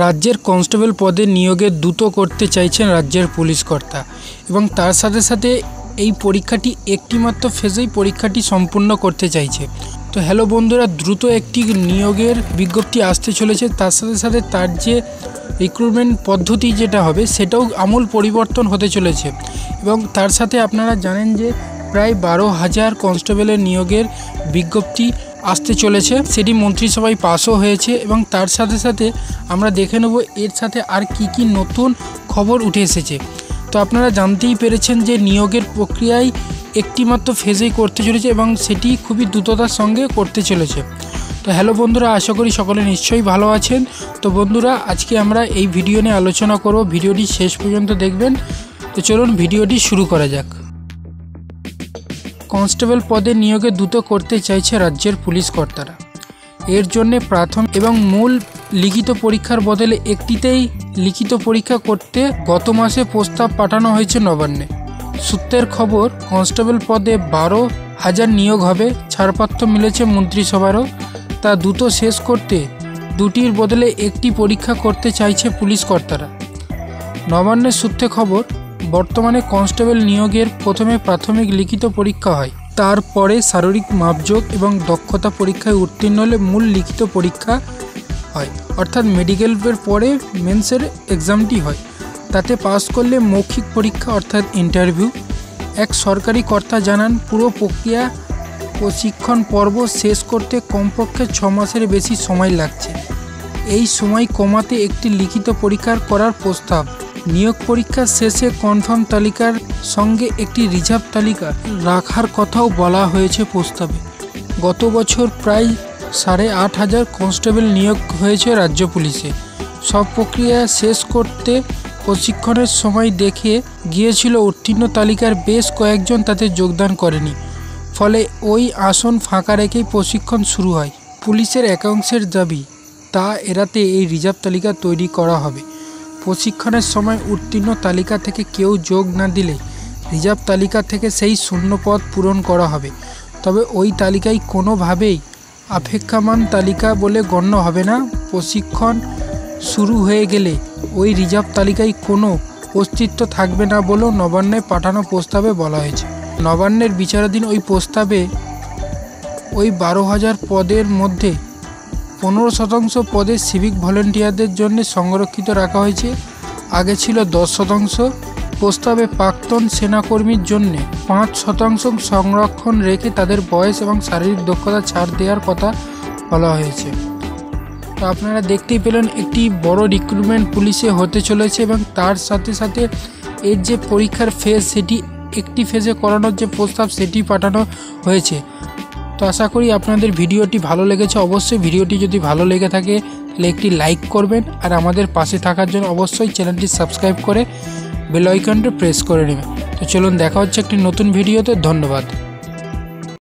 রাজ্যের কনস্টেবল পদে নিয়োগে দ্রুত করতে চাইছেন রাজ্যের পুলিশ কর্তা এবং তার সাথে সাথে এই পরীক্ষাটি একটি মাত্র ফেজেই পরীক্ষাটি সম্পূর্ণ করতে চাইছে। তো হ্যালো বন্ধুরা, দ্রুত একটি নিয়োগের বিজ্ঞপ্তি আসতে চলেছে। তার সাথে সাথে তার যে রিক্রুটমেন্ট পদ্ধতি যেটা হবে সেটাও আমূল পরিবর্তন হতে চলেছে এবং তার সাথে আপনারা জানেন যে প্রায় 12,000 কনস্টেবলের নিয়োগের বিজ্ঞপ্তি আসতে চলেছে, সেটি মন্ত্রিসভায় পাসও হয়েছে এবং তার সাথে সাথে আমরা দেখে নেব এর সাথে আর কি নতুন খবর উঠে এসেছে। তো আপনারা জানতেই পেরেছেন যে নিয়োগের প্রক্রিয়ায় একটি মাত্র ফেজেই করতে চলেছে এবং সেটি খুবই দ্রুততার সঙ্গে করতে চলেছে। তো হ্যালো বন্ধুরা, আশা করি সকলে নিশ্চয়ই ভালো আছেন। তো বন্ধুরা, আজকে আমরা এই ভিডিও নিয়ে আলোচনা করব, ভিডিওটি শেষ পর্যন্ত দেখবেন। তো চলুন ভিডিওটি শুরু করা যাক। কনস্টেবল পদে নিয়োগে দ্রুত করতে চাইছে রাজ্যের পুলিশ কর্তারা। এর জন্য প্রাথমিক এবং মূল লিখিত পরীক্ষার বদলে একটিতেই লিখিত পরীক্ষা করতে গত মাসে প্রস্তাব পাঠানো হয়েছে নবান্নে। সূত্রের খবর, কনস্টেবল পদে 12,000 নিয়োগ হবে। ছাড়পত্র মিলেছে মন্ত্রিসভারও। তা দ্রুত শেষ করতে দুটির বদলে একটি পরীক্ষা করতে চাইছে পুলিশ কর্তারা। নবান্নের সূত্রে খবর, বর্তমানে কনস্টেবল নিয়োগের প্রথমে প্রাথমিক লিখিত পরীক্ষা হয়, তারপরে শারীরিক মাপযোগ এবং দক্ষতা পরীক্ষায় উত্তীর্ণ হলে মূল লিখিত পরীক্ষা হয়, অর্থাৎ মেডিকেলের পরে মেন্সের এক্সামটি হয়। তাতে পাস করলে মৌখিক পরীক্ষা অর্থাৎ ইন্টারভিউ। এক সরকারি কর্তা জানান, পুরো প্রক্রিয়া প্রশিক্ষণ পর্ব শেষ করতে কমপক্ষে 6 মাসের বেশি সময় লাগছে। এই সময় কমাতে একটি লিখিত পরীক্ষা করার প্রস্তাব। নিয়োগ পরীক্ষার শেষে কনফার্ম তালিকার সঙ্গে একটি রিজার্ভ তালিকা রাখার কথাও বলা হয়েছে প্রস্তাবে। গত বছর প্রায় 8,500 কনস্টেবল নিয়োগ হয়েছে রাজ্য পুলিশে। সব প্রক্রিয়া শেষ করতে প্রশিক্ষণের সময় দেখে গিয়েছিল উত্তীর্ণ তালিকার বেশ কয়েকজন তাতে যোগদান করেনি, ফলে ওই আসন ফাঁকা রেখেই প্রশিক্ষণ শুরু হয়। পুলিশের একাংশের দাবি, তা এড়াতে এই রিজার্ভ তালিকা তৈরি করা হবে। প্রশিক্ষণের সময় উত্তীর্ণ তালিকা থেকে কেউ যোগ না দিলে রিজার্ভ তালিকা থেকে সেই শূন্য পদ পূরণ করা হবে। তবে ওই তালিকায় কোনোভাবেই অপেক্ষমান তালিকা বলে গণ্য হবে না। প্রশিক্ষণ শুরু হয়ে গেলে ওই রিজার্ভ তালিকায় কোনো অস্তিত্ব থাকবে না বলেও নবান্নে পাঠানো প্রস্তাবে বলা হয়েছে। নবান্নের বিচারাধীন ওই প্রস্তাবে ওই 12,000 পদের মধ্যে 15% পদে সিভিক ভলেন্টিয়ারদের জন্য সংরক্ষিত রাখা হয়েছে। আগে ছিল 10%। প্রস্তাবে প্রাক্তন সেনাকর্মীর জন্য 5% সংরক্ষণ রেখে তাদের বয়স এবং শারীরিক দক্ষতা ছাড় দেওয়ার কথা বলা হয়েছে। তো আপনারা দেখতেই পেলেন, একটি বড় রিক্রুটমেন্ট পুলিশে হতে চলেছে এবং তার সাথে সাথে এর যে পরীক্ষার ফেজ সেটি একটি ফেজে করানোর যে প্রস্তাব সেটি পাঠানো হয়েছে। তো আশা করি আপনাদের ভিডিওটি ভালো লেগেছে। অবশ্যই ভিডিওটি যদি ভালো লেগে থাকে তাহলে একটি লাইক করবেন আর আমাদের পাশে থাকার জন্য অবশ্যই চ্যানেলটি সাবস্ক্রাইব করে বেল আইকনটি প্রেস করে নেবেন। তো চলুন দেখা হচ্ছে একটি নতুন ভিডিওতে। ধন্যবাদ।